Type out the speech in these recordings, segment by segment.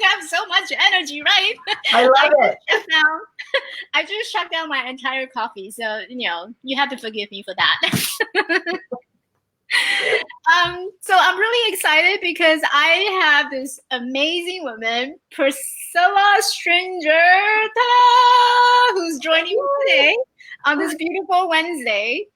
have so much energy, right? I love it. I just shut down my entire coffee. So, you have to forgive me for that. So I'm really excited because I have this amazing woman, Princella Stringer, who's joining me today on this beautiful Wednesday.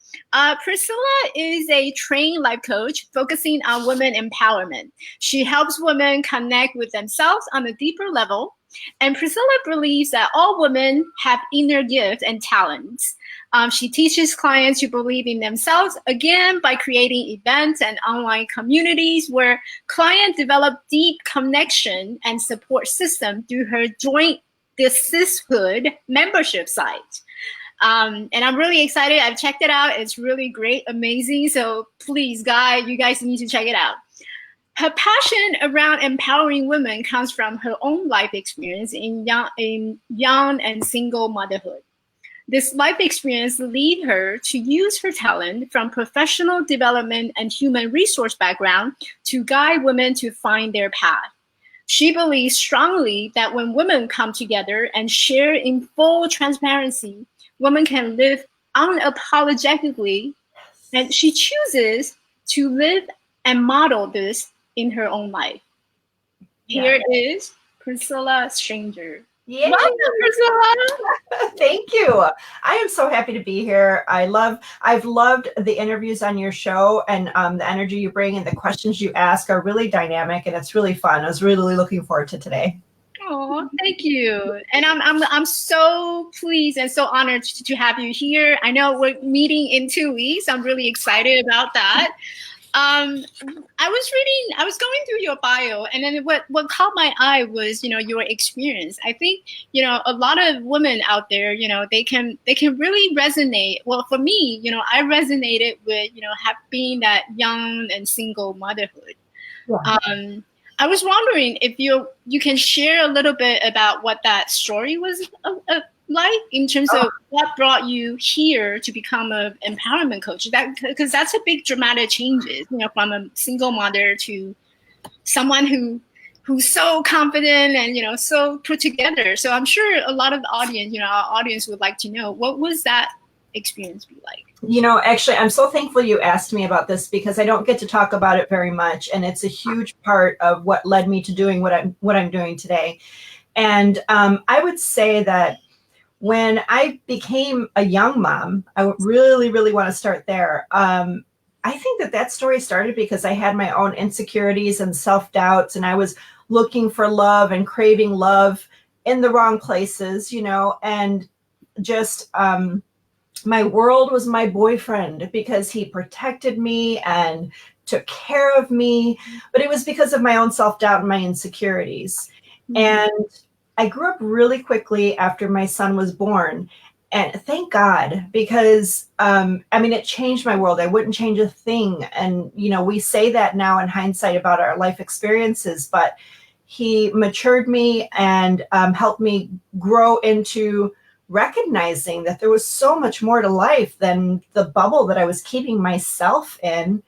Priscilla is a trained life coach focusing on women empowerment. She helps women connect with themselves on a deeper level. And Priscilla believes that all women have inner gifts and talents. She teaches clients to believe in themselves, again, by creating events and online communities where clients develop deep connection and support system through her joint the sisterhood membership site. And I'm really excited. I've checked it out. It's really great, amazing. So please, you guys need to check it out. Her passion around empowering women comes from her own life experience in young and single motherhood. This life experience led her to use her talent from professional development and human resource background to guide women to find their path. She believes strongly that when women come together and share in full transparency, women can live unapologetically, and she chooses to live and model this in her own life. Here is Princella Stringer. Yay. Welcome, Priscilla. Thank you. I am so happy to be here. I've loved the interviews on your show, and the energy you bring and the questions you ask are really dynamic, and it's really fun. I was really looking forward to today. Oh, thank you. And I'm so pleased and so honored to have you here. I know we're meeting in 2 weeks. I'm really excited about that. I was going through your bio, and then what caught my eye was, your experience. I think, a lot of women out there, they can really resonate. Well, for me, I resonated with, being that young and single motherhood. Yeah. I was wondering if you can share a little bit about what that story was like in terms of what brought you here to become an empowerment coach. Because that's a big dramatic changes, from a single mother to someone who's so confident and so put together. So I'm sure a lot of the audience, our audience would like to know, what was that experience be like? Actually, I'm so thankful you asked me about this because I don't get to talk about it very much, and it's a huge part of what led me to doing what I'm doing today. And I would say that when I became a young mom, I really, really want to start there. I think that story started because I had my own insecurities and self-doubts, and I was looking for love and craving love in the wrong places, and just my world was my boyfriend because he protected me and took care of me, but it was because of my own self-doubt and my insecurities. Mm-hmm. And I grew up really quickly after my son was born, and thank God, because it changed my world. I wouldn't change a thing. And we say that now in hindsight about our life experiences, but he matured me and helped me grow into recognizing that there was so much more to life than the bubble that I was keeping myself in.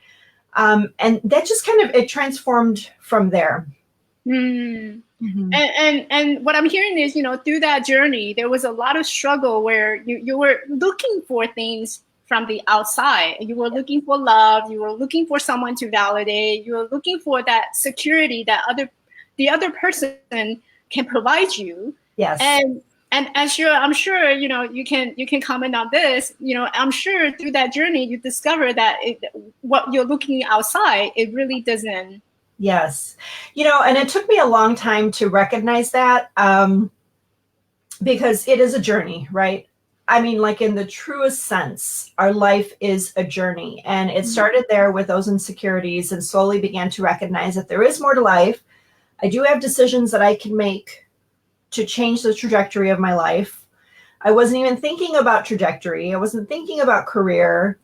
And that just it transformed from there. Mm. Mm-hmm. And what I'm hearing is, through that journey, there was a lot of struggle where you were looking for things from the outside. You were looking for love. You were looking for someone to validate. You were looking for that security that the other person can provide you. Yes. And I'm sure, you can comment on this, I'm sure through that journey, you discover that what you're looking outside, it really doesn't. Yes. And it took me a long time to recognize that because it is a journey, right? Like in the truest sense, our life is a journey. And it started there with those insecurities and slowly began to recognize that there is more to life. I do have decisions that I can make to change the trajectory of my life. I wasn't even thinking about trajectory. I wasn't thinking about career.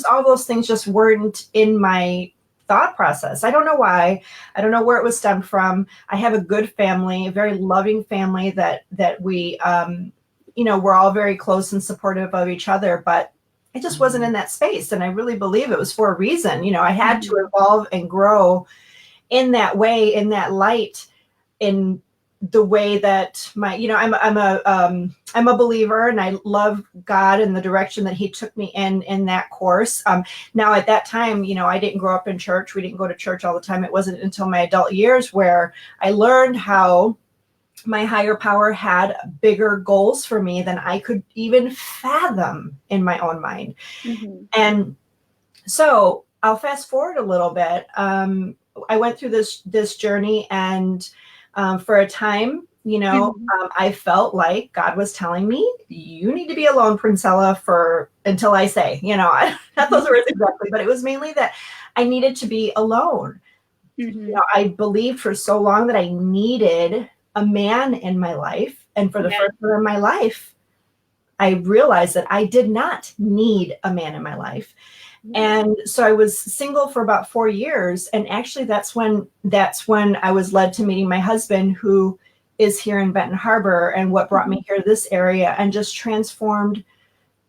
All those things just weren't in my thought process. I don't know why. I don't know where it was stemmed from. I have a good family, a very loving family that we, we're all very close and supportive of each other, but I just wasn't in that space. And I really believe it was for a reason. I had to evolve and grow in that way, in that light, in the way that I'm a believer, and I love God and the direction that he took me in that course. Now at that time, I didn't grow up in church. We didn't go to church all the time. It wasn't until my adult years where I learned how my higher power had bigger goals for me than I could even fathom in my own mind. Mm-hmm. And so I'll fast forward a little bit. I went through this journey, and for a time, I felt like God was telling me, you need to be alone, Princella, until I say, not those words exactly, but it was mainly that I needed to be alone. Mm-hmm. I believed for so long that I needed a man in my life. And for the first time in my life, I realized that I did not need a man in my life. And so I was single for about 4 years. And actually that's when I was led to meeting my husband, who is here in Benton Harbor, and what brought me here to this area and just transformed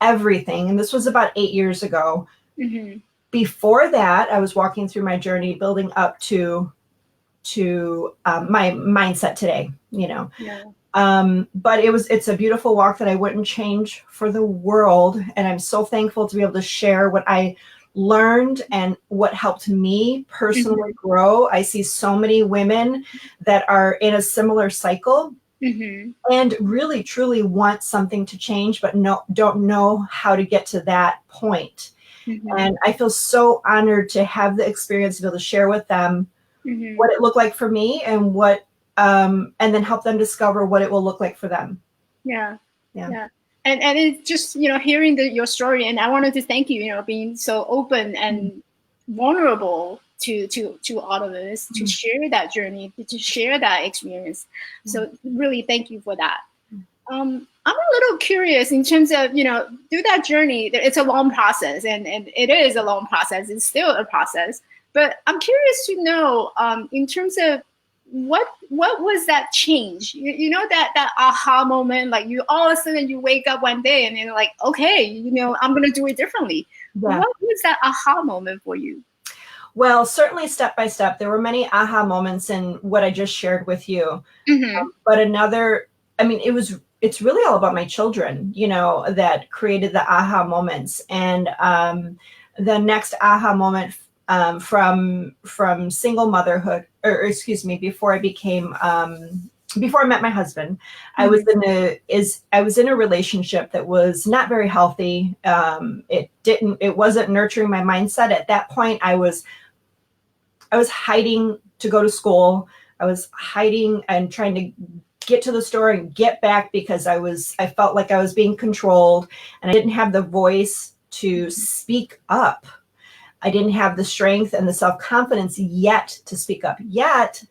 everything. And this was about 8 years ago. Mm-hmm. Before that, I was walking through my journey, building up to my mindset today, but it's a beautiful walk that I wouldn't change for the world. And I'm so thankful to be able to share what I learned and what helped me personally grow. I see so many women that are in a similar cycle and really truly want something to change, but don't know how to get to that point. And I feel so honored to have the experience to be able to share with them what it looked like for me, and and then help them discover what it will look like for them. Yeah. And it's just, hearing your story, and I wanted to thank you, being so open and vulnerable to all of us, to share that journey, to share that experience. So really thank you for that. I'm a little curious in terms of, through that journey, it's a long process, and it is a long process. It's still a process. But I'm curious to know, in terms of what was that change? That aha moment, like you all of a sudden you wake up one day and you're like, okay, I'm going to do it differently. Yeah. What was that aha moment for you? Well, certainly step by step. There were many aha moments in what I just shared with you. But it's really all about my children, that created the aha moments. And the next aha moment from single motherhood, or excuse me, before I met my husband, I was in a relationship that was not very healthy. It wasn't nurturing my mindset. At that point, I was hiding to go to school. I was hiding and trying to get to the store and get back because I felt like I was being controlled, and I didn't have the voice to speak up. I didn't have the strength and the self-confidence yet to speak up. Yet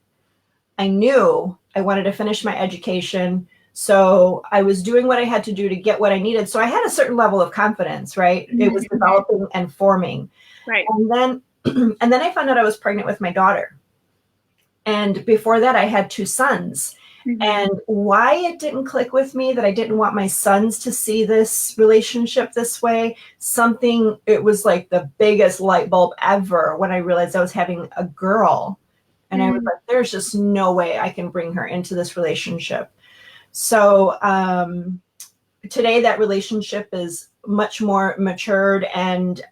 I knew I wanted to finish my education. So I was doing what I had to do to get what I needed. So I had a certain level of confidence, right? It was developing and forming. Right. And then I found out I was pregnant with my daughter. And before that, I had 2 sons. And why it didn't click with me that I didn't want my sons to see this relationship this way, it was like the biggest light bulb ever when I realized I was having a girl. And I was like, there's just no way I can bring her into this relationship. So today that relationship is much more matured, and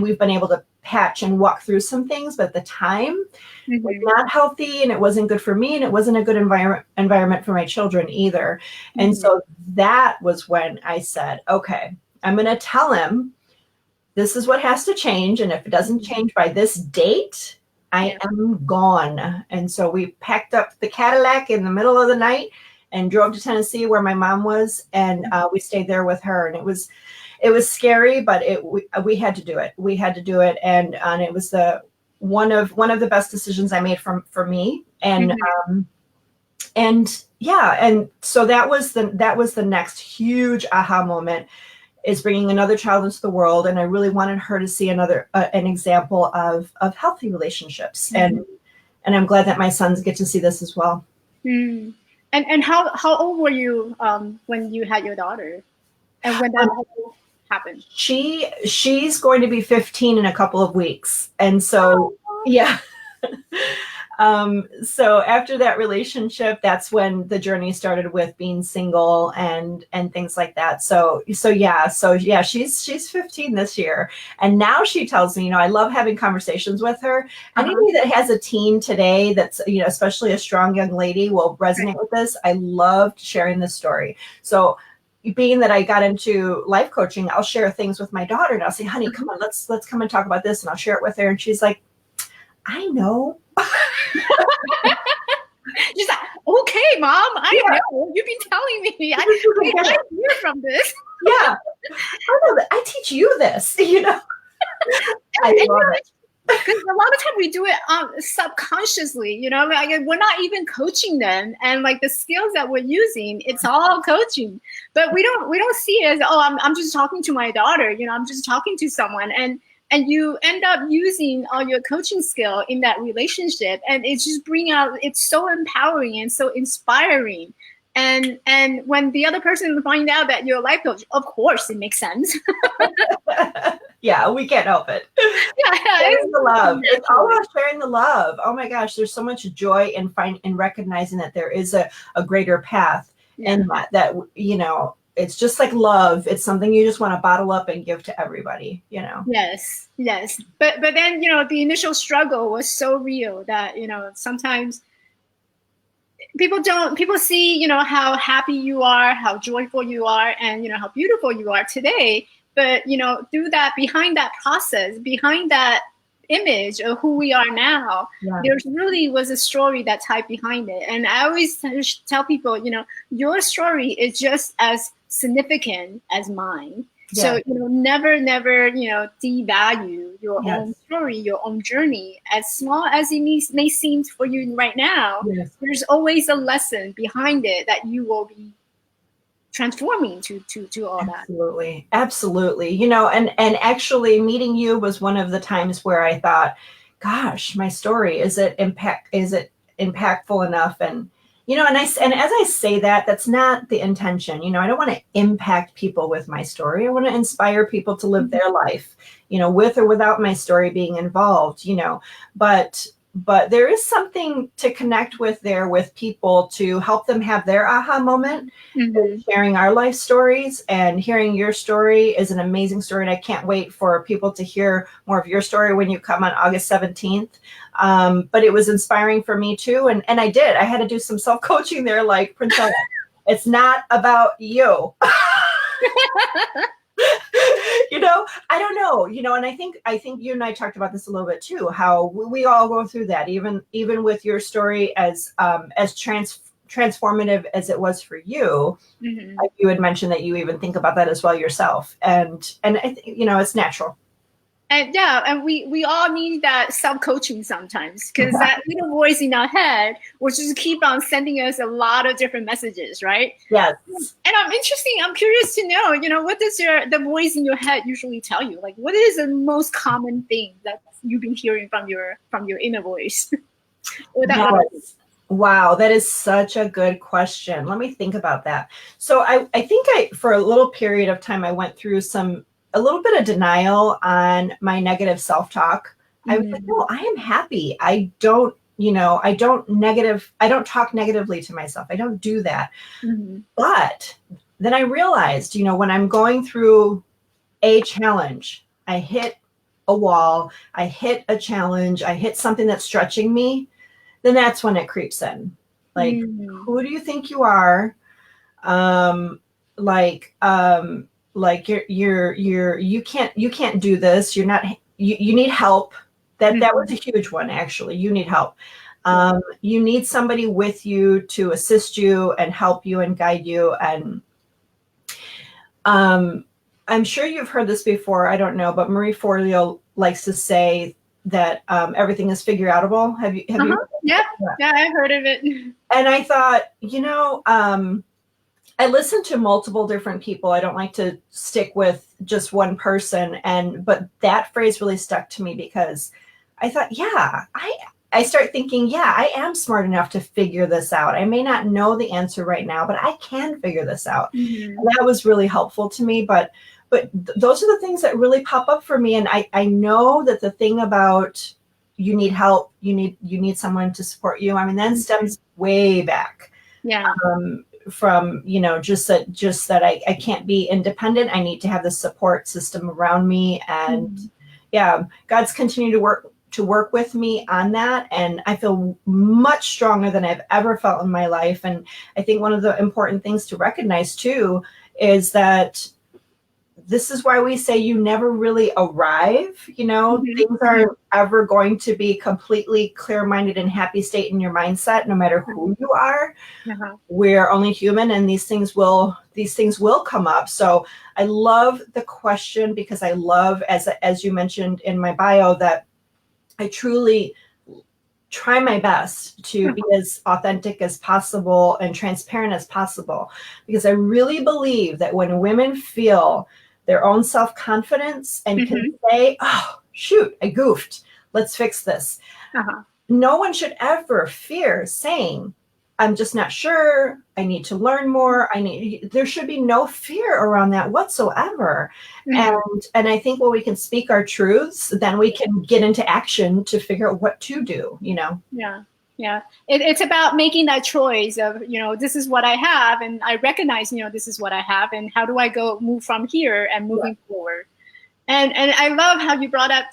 we've been able to patch and walk through some things, but at the time it was not healthy, and it wasn't good for me, and it wasn't a good environment for my children either. And so that was when I said, okay, I'm going to tell him this is what has to change, and if it doesn't change by this date, I am gone. And so we packed up the Cadillac in the middle of the night and drove to Tennessee, where my mom was, and we stayed there with her. And it was scary, but we had to do it. We had to do it, and it was one of the best decisions I made for me. And and so that was the next huge aha moment, is bringing another child into the world. And I really wanted her to see an example of healthy relationships. And I'm glad that my sons get to see this as well. And how old were you when you had your daughter, and when that happened? She's going to be 15 in a couple of weeks, and so So after that relationship, that's when the journey started with being single and things like that. So yeah, she's 15 this year, and now she tells me, I love having conversations with her. Anybody that has a teen today that's, especially a strong young lady, will resonate with this. I loved sharing this story. So being that I got into life coaching, I'll share things with my daughter, and I'll say, honey, come on, let's come and talk about this, and I'll share it with her, and she's like, I know. She's like, okay, Mom, I know. You've been telling me. I hear from this. Yeah. I know that. I teach you this, I love it. Because a lot of time we do it subconsciously, like we're not even coaching them, and like the skills that we're using, it's all coaching, but we don't see it as, I'm just talking to my daughter, I'm just talking to someone, and you end up using all your coaching skill in that relationship, and it's just it's so empowering and so inspiring. And when the other person find out that you're a life coach, of course it makes sense. Yeah, we can't help it. Yeah, sharing the love. It's all about sharing the love. Oh my gosh, there's so much joy in recognizing that there is a greater path in that it's just like love. It's something you just want to bottle up and give to everybody, Yes. But then, the initial struggle was so real that, sometimes people see, how happy you are, how joyful you are, and, how beautiful you are today. But, through that, behind that process, behind that image of who we are now, there really was a story that's tied behind it. And I always tell people, your story is just as significant as mine. So, never, devalue your own story, your own journey. As small as it may seem for you right now, there's always a lesson behind it that you will be transforming to all that. Absolutely. And actually meeting you was one of the times where I thought, gosh, my story, is it impactful enough? And and as I say that, that's not the intention. I don't want to impact people with my story. I want to inspire people to live their life, with or without my story being involved, but there is something to connect with there with people to help them have their aha moment. Sharing our life stories, and hearing your story is an amazing story. And I can't wait for people to hear more of your story when you come on August 17th. But it was inspiring for me too. And I had to do some self-coaching there, like, Princella, it's not about you. I don't know, and I think you and I talked about this a little bit too, how we all go through that, even with your story as transformative as it was for you. Like you had mentioned that you even think about that as well yourself. And I think, it's natural. And we all need that self-coaching sometimes, because that little voice in our head will just keep on sending us a lot of different messages, right? Yes. And I'm curious to know, what does the voice in your head usually tell you? Like, what is the most common thing that you've been hearing from your inner voice? Wow, that is such a good question. Let me think about that. So I think for a little period of time, I went through a little bit of denial on my negative self-talk. I was like, no, I am happy. I don't talk negatively to myself. I don't do that. But then I realized, when I'm going through a challenge, I hit a wall, I hit a challenge, I hit something that's stretching me, then that's when it creeps in. Like, who do you think you are? Like you can't do this. You're not, you need help. That was a huge one, actually. You need help. You need somebody with you to assist you and help you and guide you. And I'm sure you've heard this before. I don't know, but Marie Forleo likes to say that everything is figure outable. Have you? Yeah, I've heard of it. And I thought, I listen to multiple different people. I don't like to stick with just one person. But that phrase really stuck to me, because I thought, I start thinking, I am smart enough to figure this out. I may not know the answer right now, but I can figure this out. And that was really helpful to me. But those are the things that really pop up for me. And I know that the thing about, you need help, you need someone to support you. I mean, that stems way back. Yeah. From, just that I can't be independent. I need to have the support system around me. And yeah, God's continued to work with me on that. And I feel much stronger than I've ever felt in my life. And I think one of the important things to recognize too is that this is why we say you never really arrive. Things aren't ever going to be completely clear-minded and happy state in your mindset, no matter who you are. We're only human, and these things will come up. So I love the question, because I love, as you mentioned in my bio, that I truly try my best to be as authentic as possible and transparent as possible, because I really believe that when women feel their own self-confidence and can say, oh, shoot, I goofed, let's fix this. No one should ever fear saying, I'm just not sure, I need to learn more. There should be no fear around that whatsoever. And I think when we can speak our truths, then we can get into action to figure out what to do, Yeah. It's about making that choice of, this is what I have, and I recognize, this is what I have, and how do I move from here and moving forward. And I love how you brought up,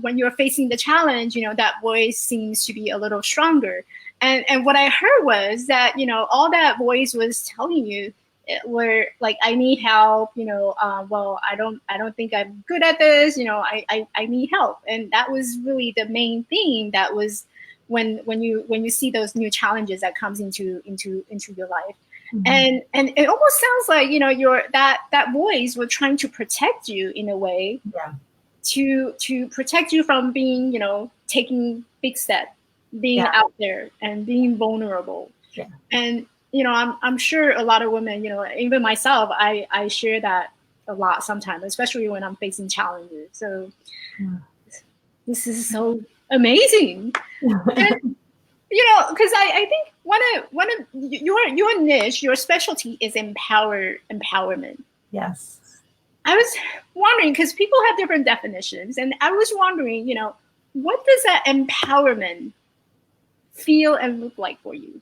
when you're facing the challenge, that voice seems to be a little stronger. And what I heard was that, all that voice was telling you were like, I need help, well, I don't think I'm good at this, I need help. And that was really the main thing. That was when you see those new challenges that comes into your life. And it almost sounds like, your that voice was trying to protect you in a way, to protect you from being, taking big steps, being out there and being vulnerable. And I'm sure a lot of women, even myself, I share that a lot sometimes, especially when I'm facing challenges. So this is so amazing. And, because I think one of your niche, your specialty is empowerment. Yes. I was wondering, because people have different definitions, and I was wondering, what does that empowerment feel and look like for you?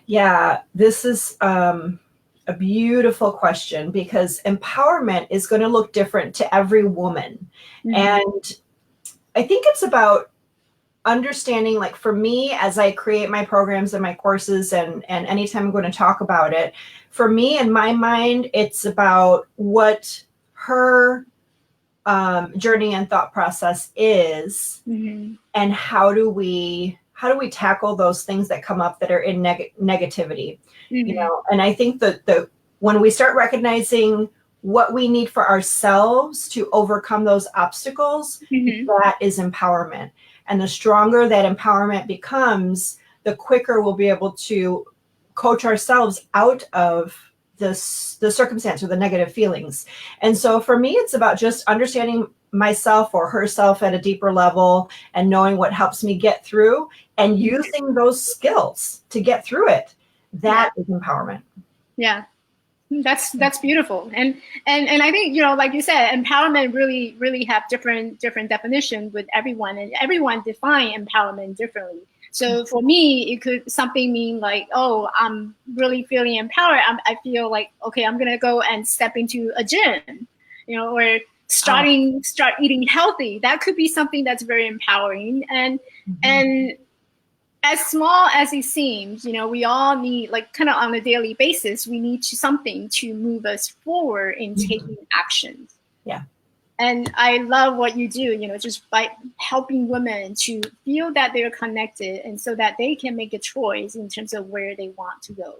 Yeah, this is a beautiful question, because empowerment is going to look different to every woman. And I think it's about understanding, like for me, as I create my programs and my courses, and anytime I'm going to talk about it, for me, in my mind, it's about what her journey and thought process is, and how do we tackle those things that come up that are in negativity, and I think that when we start recognizing what we need for ourselves to overcome those obstacles, that is empowerment. And the stronger that empowerment becomes, the quicker we'll be able to coach ourselves out of the circumstance or the negative feelings. And so for me, it's about just understanding myself or herself at a deeper level, and knowing what helps me get through, and using those skills to get through it. That is empowerment. Yeah. That's beautiful. And I think, like you said, empowerment really have different definitions with everyone, and everyone define empowerment differently. So for me, it could something mean like, oh, I'm really feeling empowered. I feel like, okay, I'm going to go and step into a gym, or start eating healthy. That could be something that's very empowering. And as small as it seems, we all need, like, kind of on a daily basis, we need something to move us forward in taking actions. Yeah. And I love what you do, just by helping women to feel that they're connected, and so that they can make a choice in terms of where they want to go.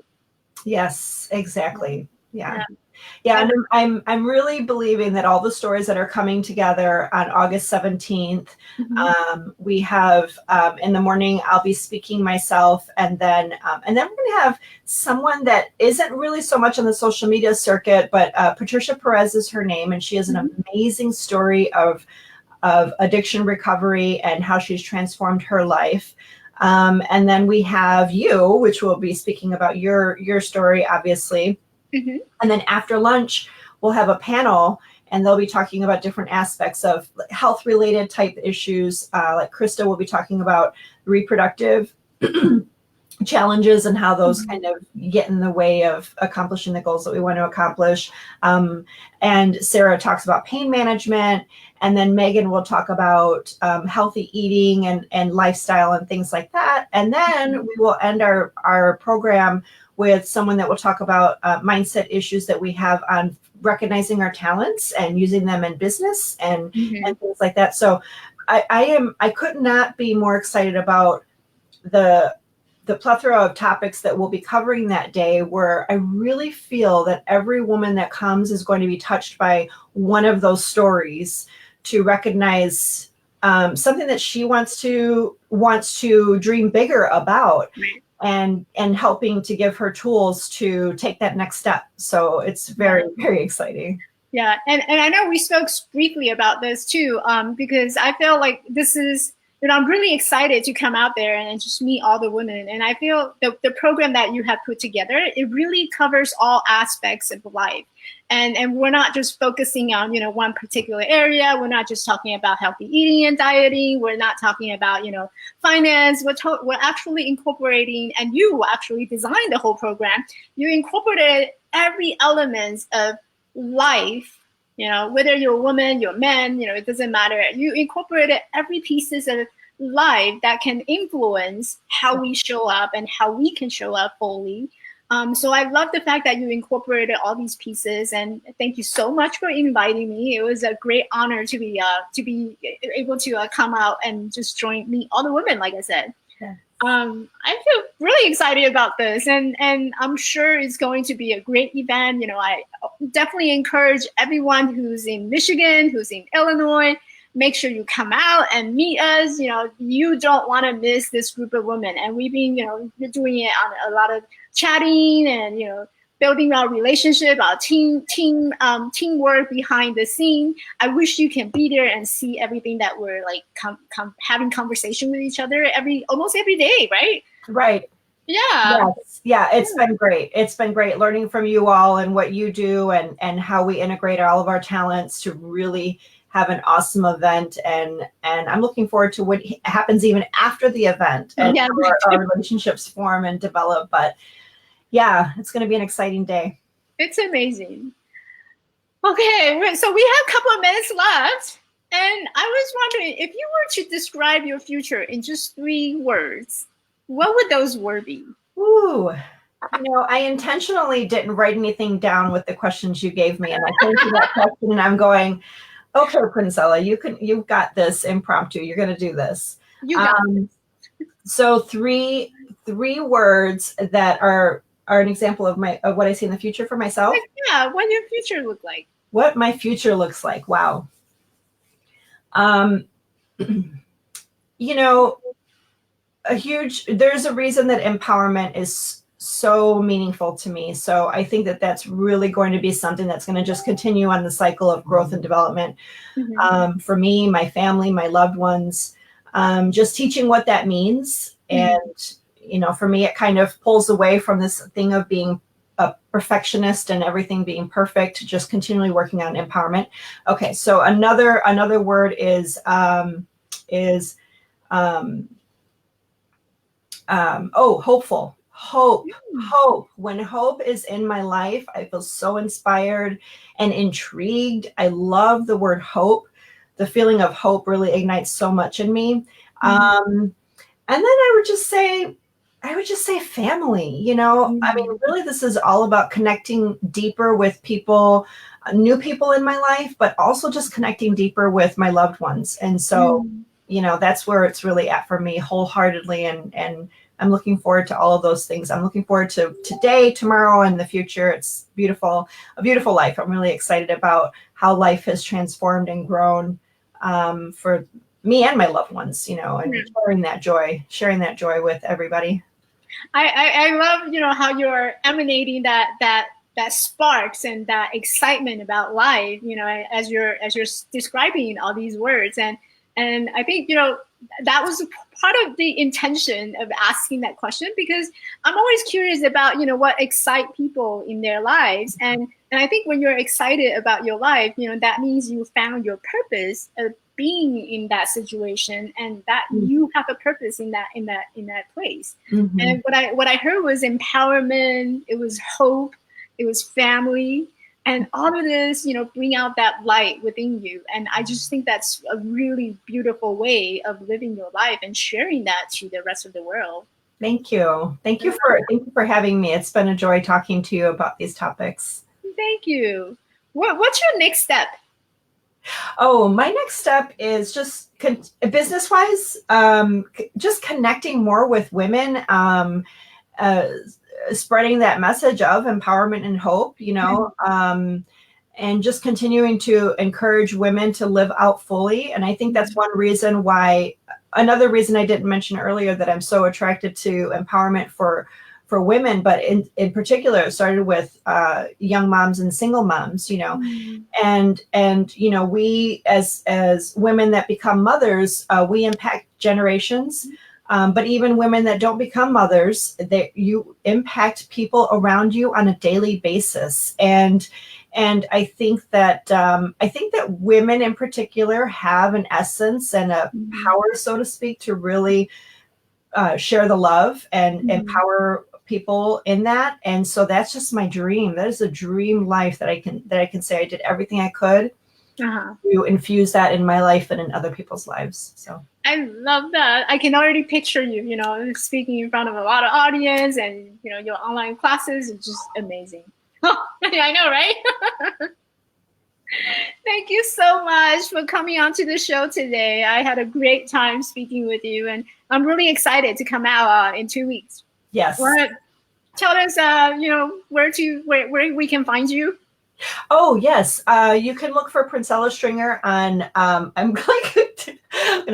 Yes, exactly. Yeah. And I'm really believing that all the stories that are coming together on August 17th, we have in the morning, I'll be speaking myself, and then we're going to have someone that isn't really so much on the social media circuit, but Patricia Perez is her name, and she has an amazing story of addiction recovery and how she's transformed her life. And then we have you, which will be speaking about your story, obviously. And then after lunch, we'll have a panel, and they'll be talking about different aspects of health related type issues. Like Krista will be talking about reproductive challenges and how those kind of get in the way of accomplishing the goals that we want to accomplish. And Sarah talks about pain management. And then Megan will talk about healthy eating and lifestyle and things like that. And then we will end our program with someone that will talk about mindset issues that we have on recognizing our talents and using them in business and things like that. So I could not be more excited about the plethora of topics that we'll be covering that day, where I really feel that every woman that comes is going to be touched by one of those stories to recognize something that she wants to dream bigger about, and helping to give her tools to take that next step. So it's very, very exciting. Yeah, and I know we spoke briefly about this too, because I feel like this is, I'm really excited to come out there and just meet all the women. And I feel the program that you have put together, it really covers all aspects of life. And we're not just focusing on, one particular area. We're not just talking about healthy eating and dieting. We're not talking about, finance. We're actually incorporating, and you actually designed the whole program. You incorporated every element of life, whether you're a woman, you're a man, it doesn't matter. You incorporated every pieces of life that can influence how we show up and how we can show up fully. So I love the fact that you incorporated all these pieces, and thank you so much for inviting me. It was a great honor to be able to come out and just meet all the women, like I said. Yeah. I feel really excited about this, and I'm sure it's going to be a great event. I definitely encourage everyone who's in Michigan, who's in Illinois, make sure you come out and meet us. You don't want to miss this group of women, and we've been, doing it on a lot of chatting and, building our relationship, our teamwork behind the scene. I wish you can be there and see everything that we're like having conversation with each other almost every day, right? Right. Yeah. Yes. Yeah. It's been great. It's been great learning from you all and what you do and how we integrate all of our talents to really have an awesome event. And I'm looking forward to what happens even after the event and how our relationships form and develop. But yeah, it's going to be an exciting day. It's amazing. Okay, so we have a couple of minutes left. And I was wondering, if you were to describe your future in just 3 words, what would those words be? Ooh, I intentionally didn't write anything down with the questions you gave me. And I came to that question and I'm going, okay, Princella, you've got this impromptu. You're going to do this. You got it. So three words that are an example of what I see in the future for myself. Yeah, what your future look like. What my future looks like. Wow. There's a reason that empowerment is so meaningful to me. So I think that that's really going to be something that's going to just continue on the cycle of growth and development. For me, my family, my loved ones, just teaching what that means. And for me, it kind of pulls away from this thing of being a perfectionist and everything being perfect, just continually working on empowerment. Okay, so another word is hopeful. Hope. When hope is in my life, I feel so inspired and intrigued. I love the word hope. The feeling of hope really ignites so much in me. And then I would just say family, I mean, really, this is all about connecting deeper with people, new people in my life, but also just connecting deeper with my loved ones. And so, that's where it's really at for me wholeheartedly. And I'm looking forward to all of those things. I'm looking forward to today, tomorrow, and the future. It's beautiful, a beautiful life. I'm really excited about how life has transformed and grown for me and my loved ones, and sharing that joy with everybody. I love, how you're emanating that sparks and that excitement about life, as you're describing all these words. And I think, that was part of the intention of asking that question, because I'm always curious about, what excites people in their lives. And And I think when you're excited about your life, that means you found your purpose of being in that situation, and that you have a purpose in that place. Mm-hmm. And what I heard was empowerment, it was hope, it was family, and all of this, bring out that light within you. And I just think that's a really beautiful way of living your life and sharing that to the rest of the world. Thank you. Thank you for having me. It's been a joy talking to you about these topics. Thank you. What's your next step? Oh, my next step is just business-wise, just connecting more with women, spreading that message of empowerment and hope, and just continuing to encourage women to live out fully. And I think that's another reason I didn't mention earlier that I'm so attracted to empowerment for women, but in particular, it started with young moms and single moms, and we as women that become mothers, we impact generations. But even women that don't become mothers, you impact people around you on a daily basis. And I think that women in particular have an essence and a power, so to speak, to really share the love and empower people in that. And so that's just my dream. That is a dream life that I can say I did everything I could to infuse that in my life and in other people's lives. So I love that. I can already picture you, speaking in front of a lot of audience, and your online classes is just amazing. I know, right? Thank you so much for coming on to the show today. I had a great time speaking with you, and I'm really excited to come out in 2 weeks. Yes. Tell us, where we can find you. Oh, yes. You can look for Princella Stringer on, I'm going to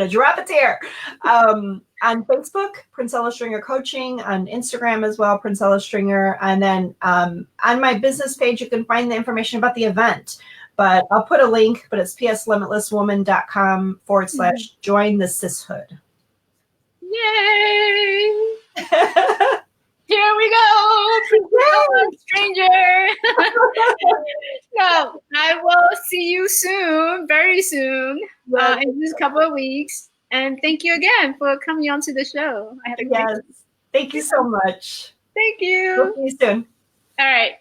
drop it here. On Facebook, Princella Stringer Coaching, on Instagram as well, Princella Stringer. And then on my business page, you can find the information about the event. But I'll put a link, but it's pslimitlesswoman.com/join the cishood. Yay! Here we go, Princella Stringer. So I will see you soon, very soon, in just a couple of weeks. And thank you again for coming on to the show. I had a great time. Thank you so much. Thank you. See you soon. All right.